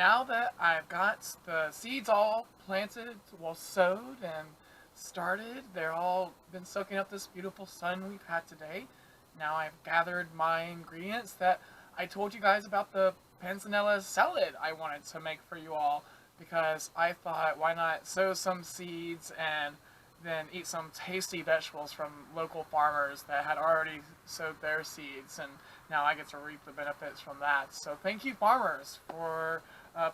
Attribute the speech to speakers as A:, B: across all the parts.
A: now that I've got the seeds all planted, well sowed and started, they're all been soaking up this beautiful sun we've had today. Now I've gathered my ingredients that I told you guys about the panzanella salad I wanted to make for you all because I thought why not sow some seeds and then eat some tasty vegetables from local farmers that had already sowed their seeds, and now I get to reap the benefits from that. So thank you, farmers, for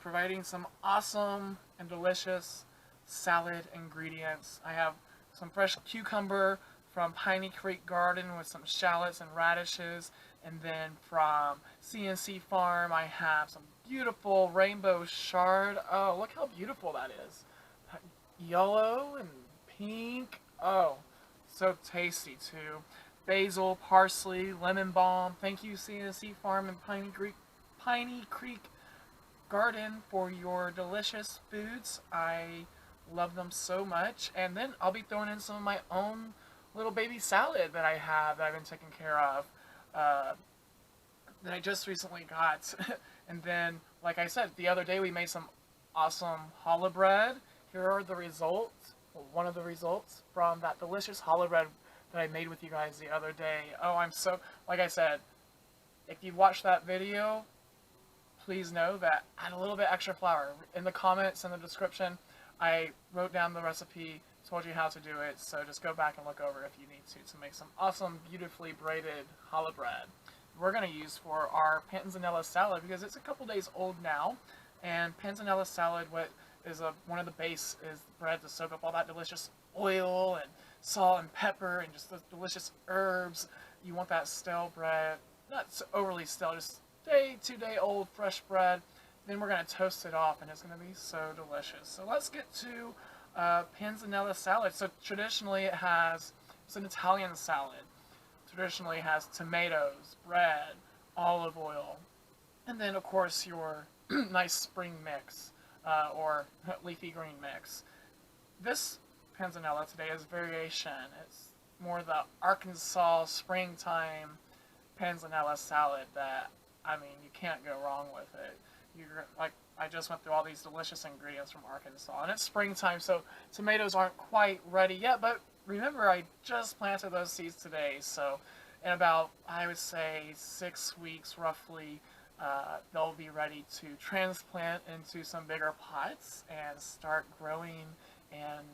A: providing some awesome and delicious salad ingredients. I have some fresh cucumber from Piney Creek Garden with some shallots and radishes, and then from CNC Farm I have some beautiful rainbow chard. Oh, look how beautiful that is. Yellow and pink. Oh, so tasty too. Basil, parsley, lemon balm. Thank you, CNC Farm and Piney Creek Garden, for your delicious foods. I love them so much. And then I'll be throwing in some of my own little baby salad that I have that I've been taking care of. That I just recently got. And then, like I said, the other day we made some awesome challah bread. Here are the results. One of the results from that delicious challah bread that I made with you guys the other day. Oh, I'm so, like I said, if you watched that video, please know that add a little bit extra flour. In the comments and the description, I wrote down the recipe, told you how to do it, so just go back and look over if you need to make some awesome, beautifully braided challah bread. We're going to use for our panzanella salad because it's a couple days old now, and panzanella salad, one of the base is bread to soak up all that delicious oil and salt and pepper and just those delicious herbs. You want that stale bread, not so overly stale, just 2-day old fresh bread. Then we're going to toast it off and it's going to be so delicious. So let's get to panzanella salad. So traditionally it's an Italian salad. Traditionally it has tomatoes, bread, olive oil, and then of course your nice spring mix. Or leafy green mix. This panzanella today is variation. It's more the Arkansas springtime panzanella salad that, I mean, you can't go wrong with it. I just went through all these delicious ingredients from Arkansas, and it's springtime, so tomatoes aren't quite ready yet, but remember, I just planted those seeds today, so in about, I would say, 6 weeks roughly, they'll be ready to transplant into some bigger pots and start growing and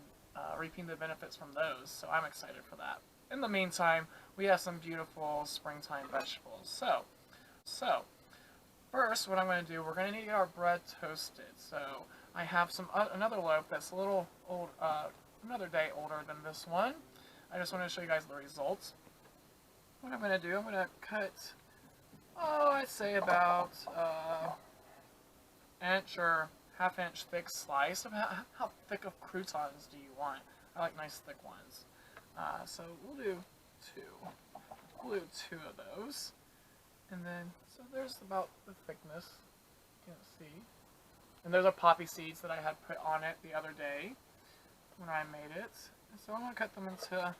A: reaping the benefits from those. So I'm excited for that. In the meantime, we have some beautiful springtime vegetables. So first, what I'm going to do, we're going to need to get our bread toasted. So I have another loaf that's a little old, another day older than this one. I just want to show you guys the results. What I'm going to do, I'm going to cut, I'd say about inch or half-inch thick slice. How thick of croutons do you want? I like nice thick ones. So we'll do two. We'll do 2 of those. And then, so there's about the thickness. You can see. And those are poppy seeds that I had put on it the other day when I made it. And so I'm going to cut them into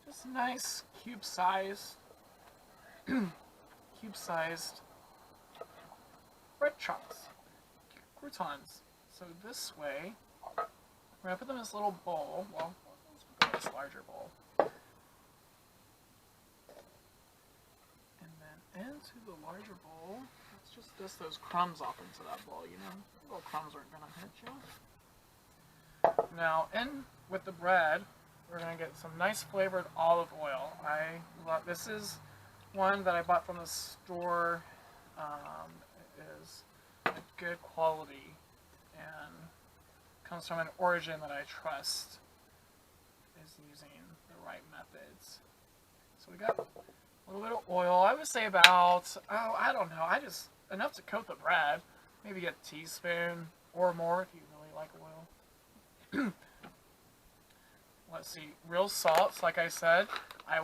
A: just nice cube-sized bread chunks, croutons. So this way, we're going to put them in this little bowl. Well, let's put them in this larger bowl. And then into the larger bowl, let's just dust those crumbs off into that bowl, you know? Little crumbs aren't going to hurt you. Now, in with the bread, we're going to get some nice flavored olive oil. This is one that I bought from the store. It is a good quality and comes from an origin that I trust is using the right methods. So we got a little bit of oil. I would say about, I don't know, enough to coat the bread. Maybe a teaspoon or more if you really like oil. Let's see, real salts, like I said, I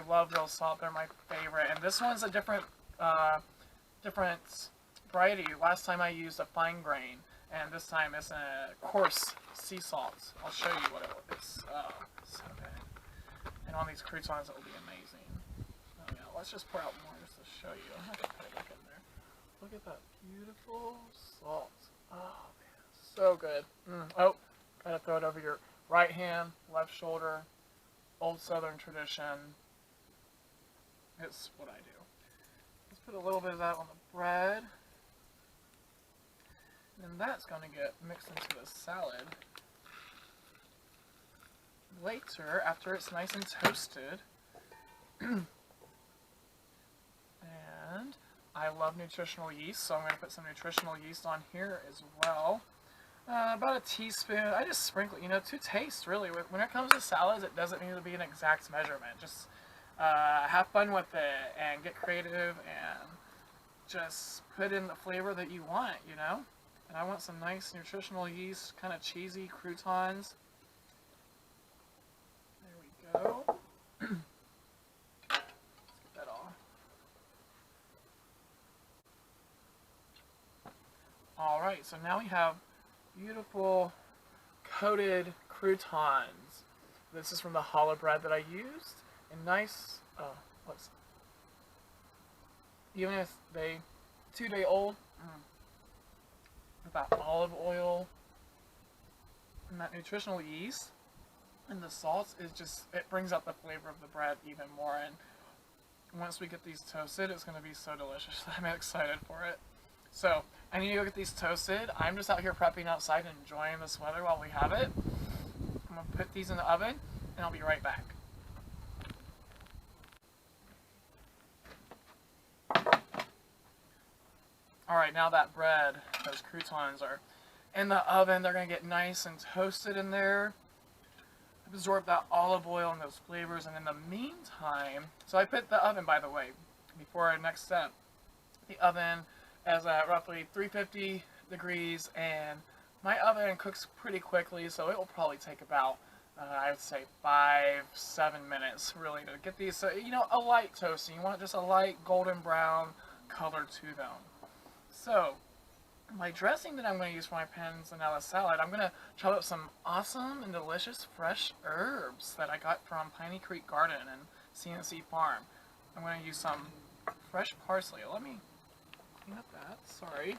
A: love real salt, they're my favorite. And this one's a different variety. Last time I used a fine grain, and this time it's a coarse sea salt. I'll show you what it is. Oh, so good. And on these croutons, it will be amazing. Oh yeah, let's just pour out more just to show you. I have to put it back in there. Look at that beautiful salt. Oh man, so good. Oh, gotta throw it over your right hand, left shoulder. Old Southern tradition. It's what I do. Let's put a little bit of that on the bread. And then that's going to get mixed into the salad. Later, after it's nice and toasted, and I love nutritional yeast, so I'm going to put some nutritional yeast on here as well. About a teaspoon. I just sprinkle, to taste, really. When it comes to salads, it doesn't need to be an exact measurement. Just have fun with it and get creative and just put in the flavor that you want, And I want some nice nutritional yeast, kind of cheesy croutons. There we go. Let's get that off. Alright, so now we have beautiful coated croutons. This is from the challah bread that I used. And nice, even if they 2-day old, with that olive oil and that nutritional yeast and the salts is just, it brings out the flavor of the bread even more. And once we get these toasted, it's going to be so delicious. I'm excited for it. So I need to go get these toasted. I'm just out here prepping outside and enjoying this weather while we have it. I'm going to put these in the oven and I'll be right back. Alright, now that bread, those croutons are in the oven, they're going to get nice and toasted in there. Absorb that olive oil and those flavors, and in the meantime, so I put the oven, by the way, before our next step. The oven is at roughly 350 degrees, and my oven cooks pretty quickly, so it will probably take about, I would say 5-7 minutes, really, to get these, a light toasting. You want just a light golden brown color to them. So, my dressing that I'm going to use for my panzanella salad, I'm going to chop up some awesome and delicious fresh herbs that I got from Piney Creek Garden and CNC Farm. I'm going to use some fresh parsley. Let me clean up that, sorry.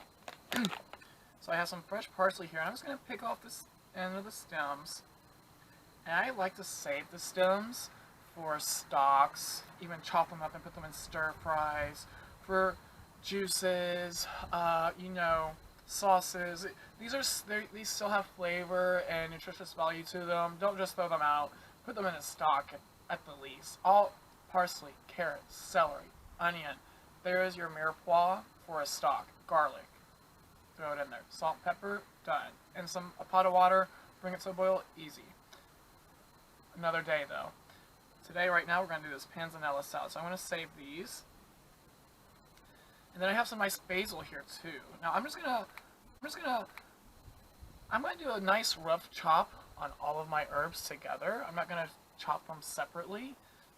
A: So I have some fresh parsley here, and I'm just going to pick off this end of the stems. And I like to save the stems for stocks, even chop them up and put them in stir fries, for juices, sauces. These still have flavor and nutritious value to them. Don't just throw them out. Put them in a stock at the least. All parsley, carrots, celery, onion. There is your mirepoix for a stock. Garlic. Throw it in there. Salt, pepper, done. And a pot of water. Bring it to a boil. Easy. Another day though. Today, right now, we're going to do this panzanella salad. So I'm going to save these. And then I have some nice basil here too. Now I'm going to do a nice rough chop on all of my herbs together. I'm not going to chop them separately.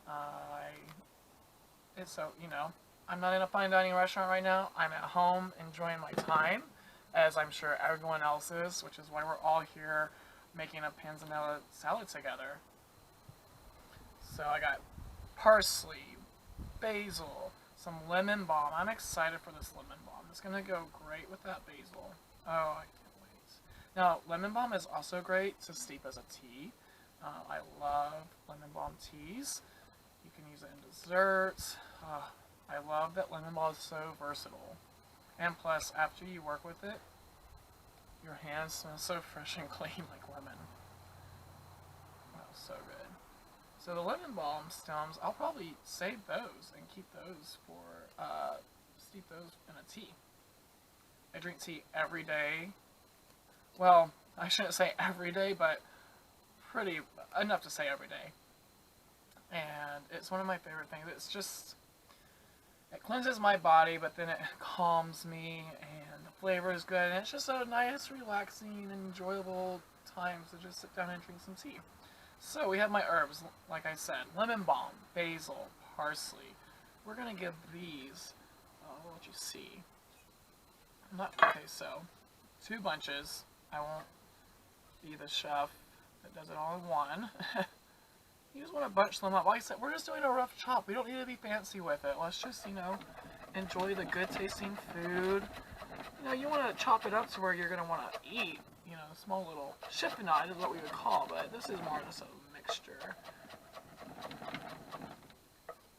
A: I'm not in a fine dining restaurant right now. I'm at home enjoying my time, as I'm sure everyone else is, which is why we're all here making a panzanella salad together. So I got parsley, basil, some lemon balm. I'm excited for this lemon balm. It's going to go great with that basil. Oh, I can't wait. Now, lemon balm is also great to steep as a tea. I love lemon balm teas. You can use it in desserts. I love that lemon balm is so versatile. And plus, after you work with it, your hands smell so fresh and clean like lemon. Oh, so good. So the lemon balm stems, I'll probably save those and keep those for, steep those in a tea. I drink tea every day. Well, I shouldn't say every day, but pretty enough to say every day. And it's one of my favorite things. It's just, it cleanses my body, but then it calms me, and the flavor is good, and it's just a nice, relaxing, and enjoyable time to just sit down and drink some tea. So we have my herbs, like I said, lemon balm, basil, parsley. We're going to give these, I'll let you see. Okay, so 2 bunches. I won't be the chef that does it all in one. You just want to bunch them up. Like I said, we're just doing a rough chop. We don't need to be fancy with it. Let's just, enjoy the good tasting food. You know, you want to chop it up to where you're going to want to eat, you know, small little chiffonade is what we would call, but this is more just a mixture.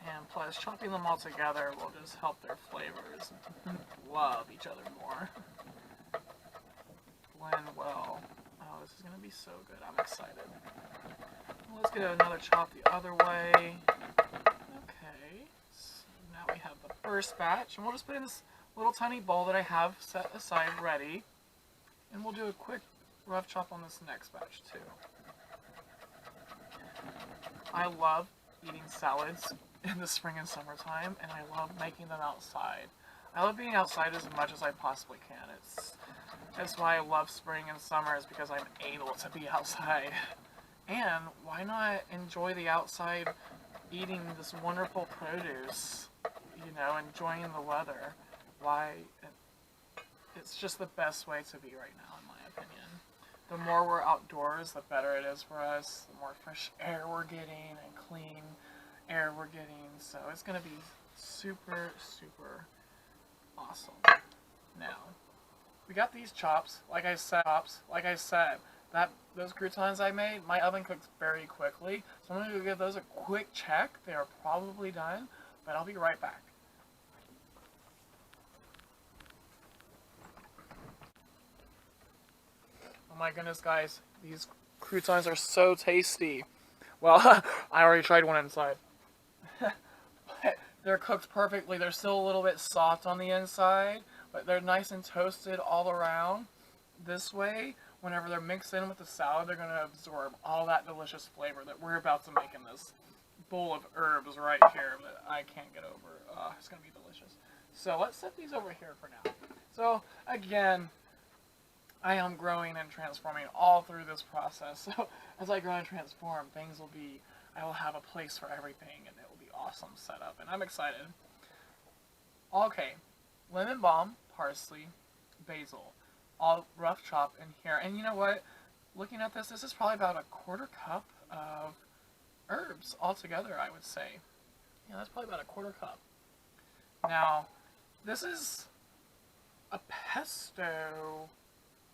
A: And plus, chopping them all together will just help their flavors love each other more. Blend well. Oh, this is going to be so good. I'm excited. Let's get another chop the other way. Okay. So now we have the first batch. And we'll just put in this little tiny bowl that I have set aside ready. And we'll do a quick rough chop on this next batch too. I love eating salads in the spring and summertime, and I love making them outside. I love being outside as much as I possibly can. That's why I love spring and summer, is because I'm able to be outside. And why not enjoy the outside eating this wonderful produce, you know, enjoying the weather. Why, it's just the best way to be right now, in my opinion. The more we're outdoors, the better it is for us, the more fresh air we're getting and clean air we're getting, so it's going to be super, super awesome. Now, we got these chops, like I said, those croutons I made, my oven cooks very quickly, so I'm going to go give those a quick check. They are probably done, but I'll be right back. Oh my goodness, guys, these croutons are so tasty. Well, I already tried one inside. But they're cooked perfectly. They're still a little bit soft on the inside, but they're nice and toasted all around. This way, whenever they're mixed in with the salad, they're going to absorb all that delicious flavor that we're about to make in this bowl of herbs right here that I can't get over. It's going to be delicious. So let's set these over here for now. So again, I am growing and transforming all through this process. So as I grow and transform, I will have a place for everything, and it will be awesome setup, and I'm excited. Okay, lemon balm, parsley, basil, all rough chop in here. And you know what? Looking at this is probably about a quarter cup of herbs altogether, I would say. Yeah, that's probably about a quarter cup. Now, this is a pesto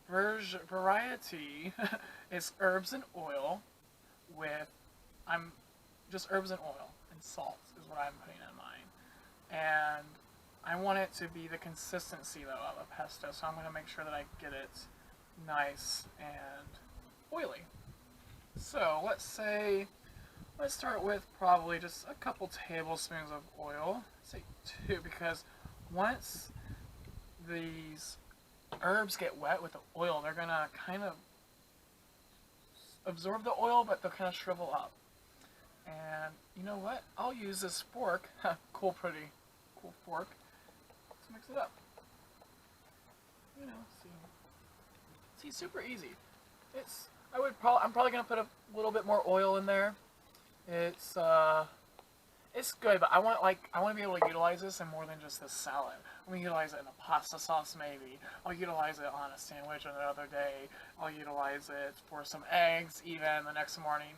A: variety. It's herbs and oil with, just herbs and oil and salt is what I'm putting in mine. And I want it to be the consistency, though, of a pesto, so I'm going to make sure that I get it nice and oily. So let's start with probably just a couple tablespoons of oil. Say 2, because once these herbs get wet with the oil, they're going to kind of absorb the oil, but they'll kind of shrivel up. And you know what? I'll use this fork, cool fork, to mix it up. You know, see, super easy. I'm probably gonna put a little bit more oil in there. It's good, but I want to be able to utilize this in more than just this salad. I'm gonna utilize it in a pasta sauce, maybe. I'll utilize it on a sandwich another day. I'll utilize it for some eggs, even the next morning,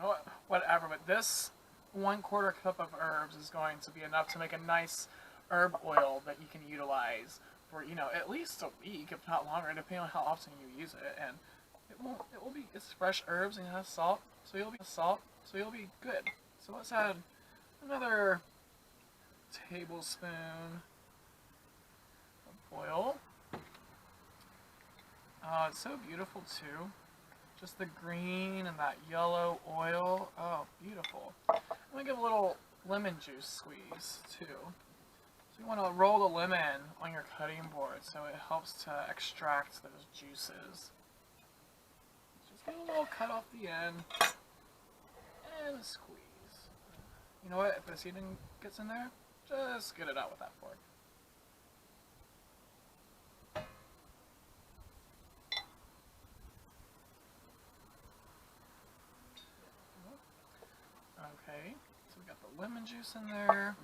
A: whatever. But this 1/4 cup of herbs is going to be enough to make a nice herb oil that you can utilize for, you know, at least a week, if not longer, depending on how often you use it. And it's fresh herbs and it has salt, so you'll be good. So let's add another tablespoon of oil. Oh, it's so beautiful too. Just the green and that yellow oil. Oh, beautiful. I'm going to give a little lemon juice squeeze too. So you want to roll the lemon on your cutting board so it helps to extract those juices. Just get a little cut off the end and a squeeze. You know what? If the seeding gets in there, just get it out with that fork. Okay, so we got the lemon juice in there.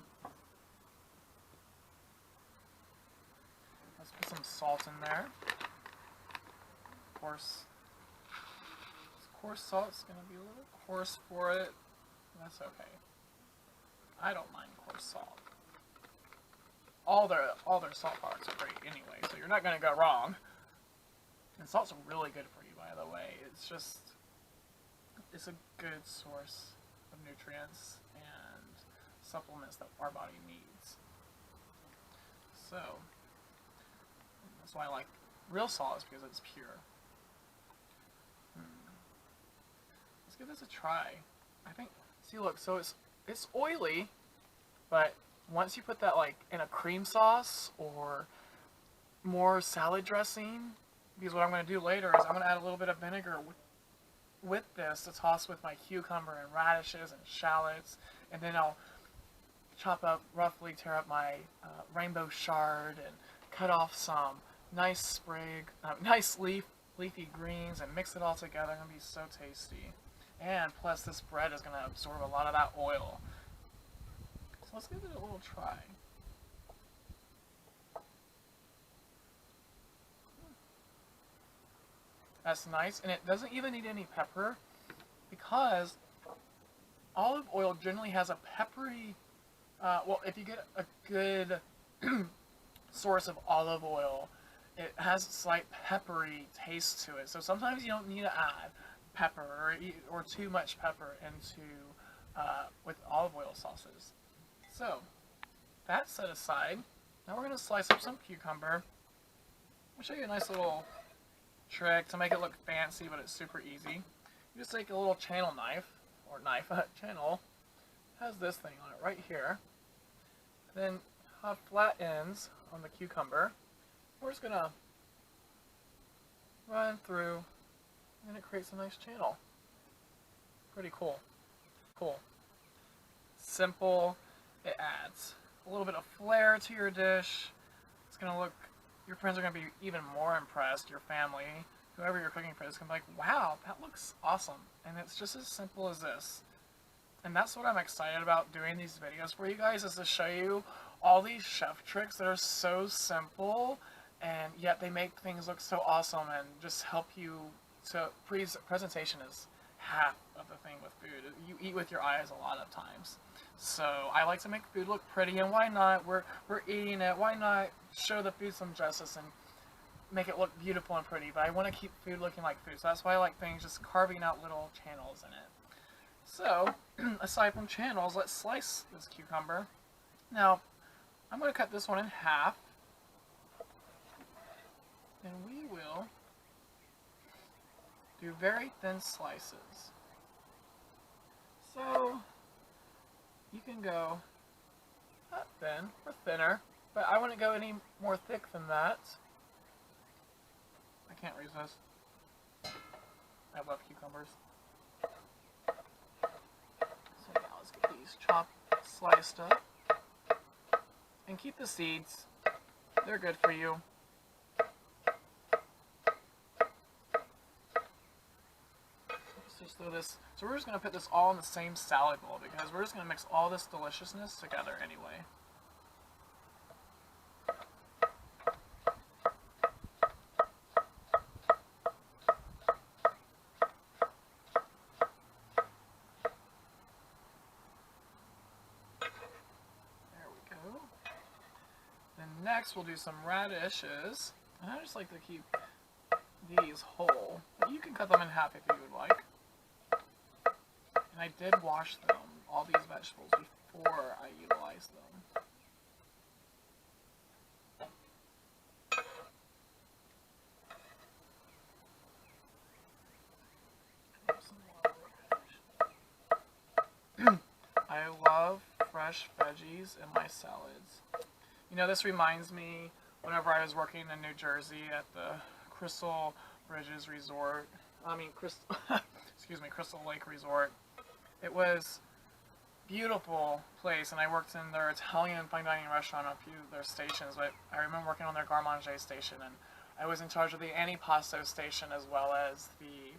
A: Let's put some salt in there. Of course, salt's going to be a little coarse for it. That's okay. I don't mind coarse salt. all their salt products are great anyway, so you're not gonna go wrong. And salt's really good for you, by the way. It's a good source of nutrients and supplements that our body needs. So that's why I like real salt, is because it's pure. Let's give this a try. I think, see, look, so it's oily, but once you put that like in a cream sauce or more salad dressing, because what I'm going to do later is I'm going to add a little bit of vinegar with this to toss with my cucumber and radishes and shallots, and then I'll chop up, roughly tear up my rainbow chard and cut off some nice leafy greens and mix it all together. It's going to be so tasty. And plus this bread is going to absorb a lot of that oil. So let's give it a little try. That's nice, and it doesn't even need any pepper, because olive oil generally has a peppery, well, if you get a good source of olive oil, it has a slight peppery taste to it. So sometimes you don't need to add pepper or too much pepper into with olive oil sauces. So that set aside, now we're going to slice up some cucumber. I'll show you a nice little trick to make it look fancy, but it's super easy. You just take a little channel knife, channel, has this thing on it right here. Then have flat ends on the cucumber. We're just gonna run through, and it creates a nice channel. Pretty cool. Cool. Simple. It adds a little bit of flair to your dish. It's gonna look, your friends are going to be even more impressed, your family, whoever you're cooking for, is going to be like, wow, that looks awesome. And it's just as simple as this. And that's what I'm excited about doing these videos for you guys, is to show you all these chef tricks that are so simple, and yet they make things look so awesome and just help you to, presentation is half of the thing with food. You eat with your eyes a lot of times. So I like to make food look pretty, and why not? We're eating it. Why not show the food some justice and make it look beautiful and pretty? But I want to keep food looking like food, so that's why I like things just carving out little channels in it. So aside from channels, let's slice this cucumber. Now I'm going to cut this one in half, and we will do very thin slices. So you can go not thin or thinner, but I wouldn't go any more thick than that. I can't resist. I love cucumbers. So now let's get these chopped, sliced up. And keep the seeds. They're good for you. Let's just throw this. So we're just going to put this all in the same salad bowl, because we're just going to mix all this deliciousness together anyway. Next, we'll do some radishes, and I just like to keep these whole. You can cut them in half if you would like. And I did wash them, all these vegetables, before I utilized them. I love fresh veggies in my salads. You know, this reminds me whenever I was working in New Jersey at the Crystal Bridges Resort. Crystal Lake Resort. It was a beautiful place, and I worked in their Italian fine dining restaurant on a few of their stations. But I remember working on their garde manger station, and I was in charge of the antipasto station as well as the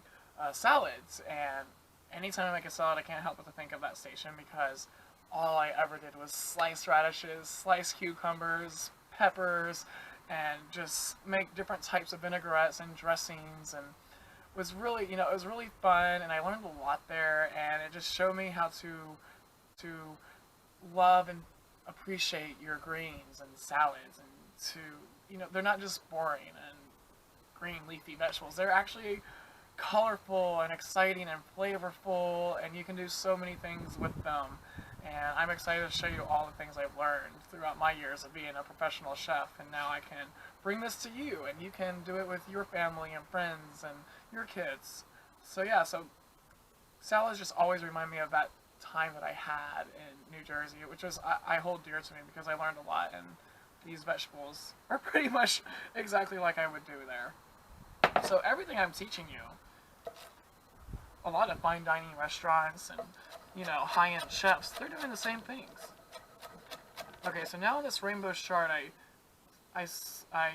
A: salads. And anytime I make a salad, I can't help but to think of that station, because all I ever did was slice radishes, slice cucumbers, peppers, and just make different types of vinaigrettes and dressings, and it was really, it was really fun, and I learned a lot there, and it just showed me how to love and appreciate your greens and salads, and to, they're not just boring and green leafy vegetables. They're actually colorful and exciting and flavorful, and you can do so many things with them. And I'm excited to show you all the things I've learned throughout my years of being a professional chef, and now I can bring this to you, and you can do it with your family and friends and your kids. So yeah, so salads just always remind me of that time that I had in New Jersey, which was I hold dear to me because I learned a lot, and these vegetables are pretty much exactly like I would do there. So everything I'm teaching you, a lot of fine dining restaurants and high-end chefs, they're doing the same things. Okay, so now in this rainbow chard, I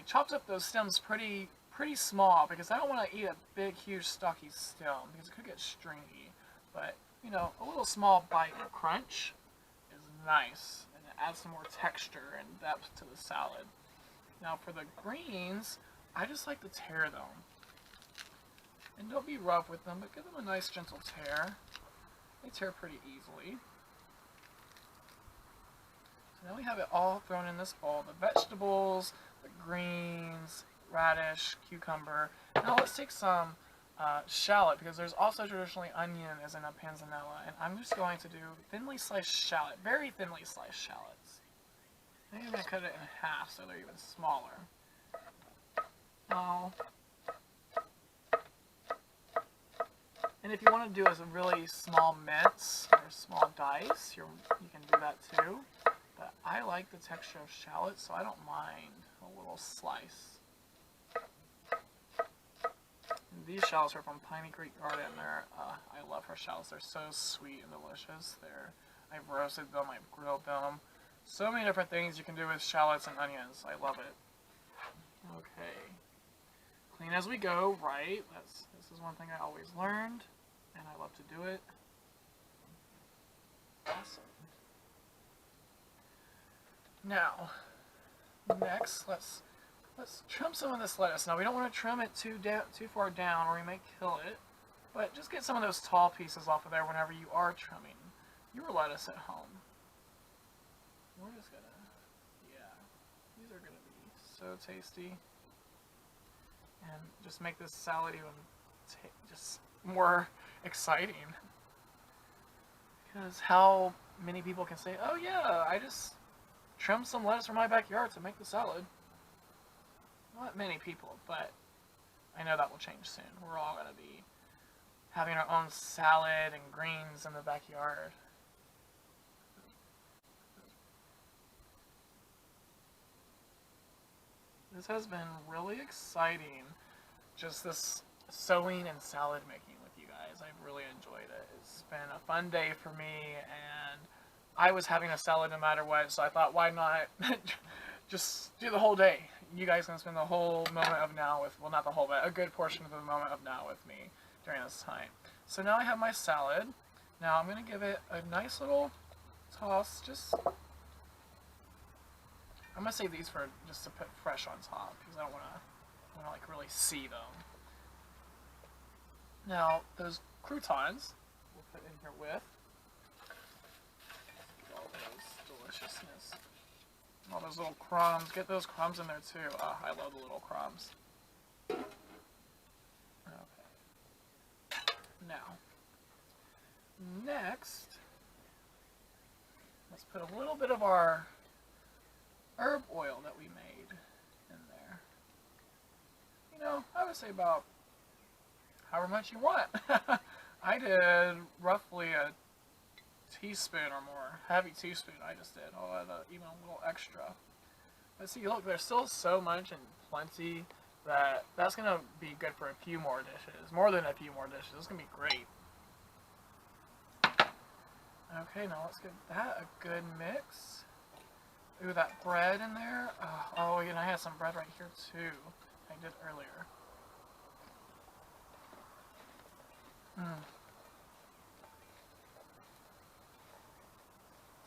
A: chopped up those stems pretty small because I don't want to eat a big, huge, stocky stem because it could get stringy. But a little small bite of crunch is nice, and it adds some more texture and depth to the salad. Now for the greens, I just like to tear them. And don't be rough with them, but give them a nice gentle tear. They tear pretty easily. So now we have it all thrown in this bowl. The vegetables, the greens, radish, cucumber. Now let's take some shallot, because there's also traditionally onion as in a panzanella. And I'm just going to do thinly sliced shallot, very thinly sliced shallots. Maybe I'm going to cut it in half so they're even smaller. Now, and if you want to do a really small mince or small dice, you can do that too. But I like the texture of shallot, so I don't mind a little slice. And these shallots are from Piney Creek Garden. I love her shallots. They're so sweet and delicious. I've roasted them, I've grilled them. So many different things you can do with shallots and onions. I love it. Okay. Clean as we go, right? This is one thing I always learned, and I love to do it. Awesome. Now, next, let's trim some of this lettuce. Now, we don't want to trim it too far down, or we may kill it. But just get some of those tall pieces off of there whenever you are trimming your lettuce at home. We're just gonna, these are gonna be so tasty, and just make this salad even just more exciting. Because how many people can say, "Oh yeah, I just trimmed some lettuce from my backyard to make the salad"? Not many people, but I know that will change soon. We're all gonna be having our own salad and greens in the backyard. This has been really exciting, just this sewing and salad making with you guys. I've really enjoyed it. It's been a fun day for me, and I was having a salad no matter what, so I thought, why not just do the whole day? You guys can spend the whole moment of now with, well, not the whole, but a good portion of the moment of now with me during this time. So now I have my salad. Now I'm going to give it a nice little toss, I'm going to save these for just to put fresh on top, because I don't want to like really see them. Now, those croutons we'll put in here with all those deliciousness. All those little crumbs. Get those crumbs in there too. I love the little crumbs. Okay. Now, next, let's put a little bit of our herb oil that we made in there. I would say about however much you want. I did roughly a teaspoon or more. Heavy teaspoon I just did. I'll add even a little extra. But see, look, there's still so much and plenty that's going to be good for a few more dishes. More than a few more dishes. It's going to be great. Okay, now let's give that a good mix. Ooh, that bread in there. Oh, and I had some bread right here too. I did earlier.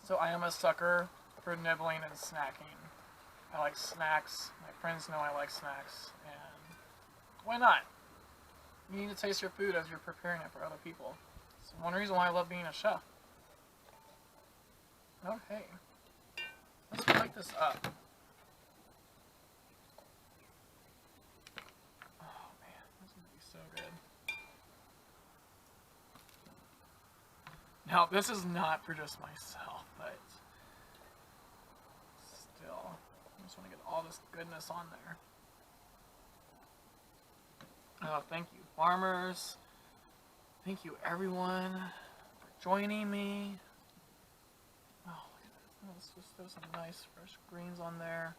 A: So I am a sucker for nibbling and snacking. I like snacks. My friends know I like snacks. And why not? You need to taste your food as you're preparing it for other people. It's one reason why I love being a chef. Okay. Let's break this up. Oh man, this is gonna be so good. Now, this is not for just myself, but still, I just want to get all this goodness on there. Oh, thank you, farmers. Thank you, everyone, for joining me. Oh, look at this. Let's just throw some nice fresh greens on there.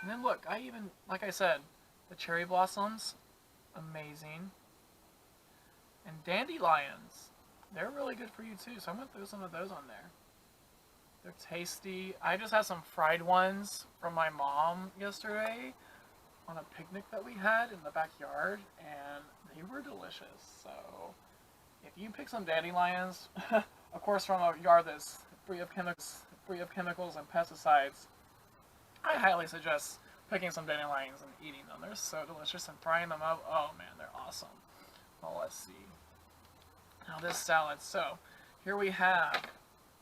A: And then look, I even, like I said, the cherry blossoms, amazing. And dandelions, they're really good for you too, so I'm going to throw some of those on there. They're tasty. I just had some fried ones from my mom yesterday on a picnic that we had in the backyard, and they were delicious. So if you pick some dandelions, of course from a yard that's free of chemicals and pesticides, I highly suggest picking some dandelions and eating them. They're so delicious, and frying them up, oh man, they're awesome. Well, let's see. Now this salad. So here we have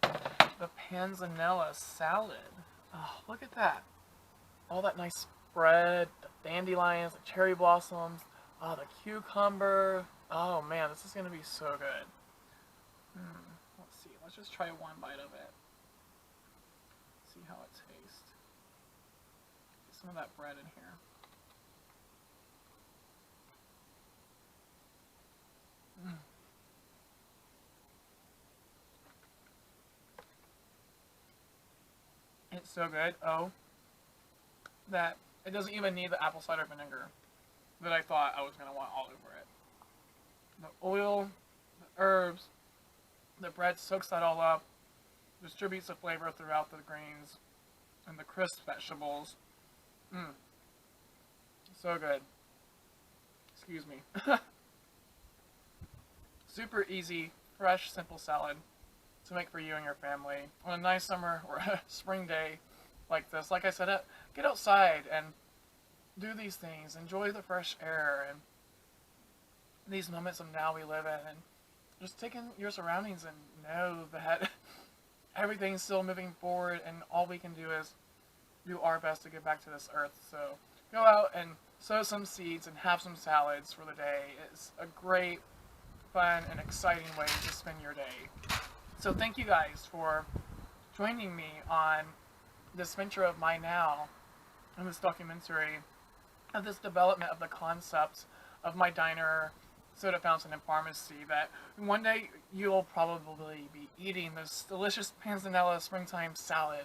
A: the Panzanella salad. Oh, look at that. All that nice spread, the dandelions, the cherry blossoms, oh, the cucumber. Oh man, this is going to be so good. Let's see. Let's just try one bite of it. See how it tastes. Get some of that bread in here. It's so good. Oh, that it doesn't even need the apple cider vinegar that I thought I was going to want all over it. The oil, the herbs, the bread soaks that all up, distributes the flavor throughout the greens, and the crisp vegetables. So good. Excuse me. Super easy, fresh, simple salad to make for you and your family on a nice summer or spring day like this. Like I said, get outside and do these things. Enjoy the fresh air and these moments of now we live in, and just take in your surroundings and know that everything's still moving forward, and all we can do is do our best to give back to this earth. So go out and sow some seeds and have some salads for the day. It's a great, fun, and exciting way to spend your day. So thank you guys for joining me on this venture of mine now, in this documentary, of this development of the concept of my diner, soda fountain, and pharmacy, that one day you'll probably be eating this delicious Panzanella springtime salad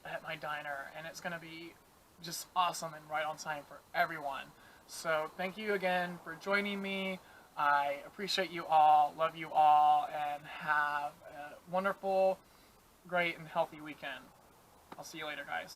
A: at my diner, and it's going to be just awesome and right on time for everyone. So thank you again for joining me. I appreciate you all, love you all, and have a wonderful, great, and healthy weekend. I'll see you later, guys.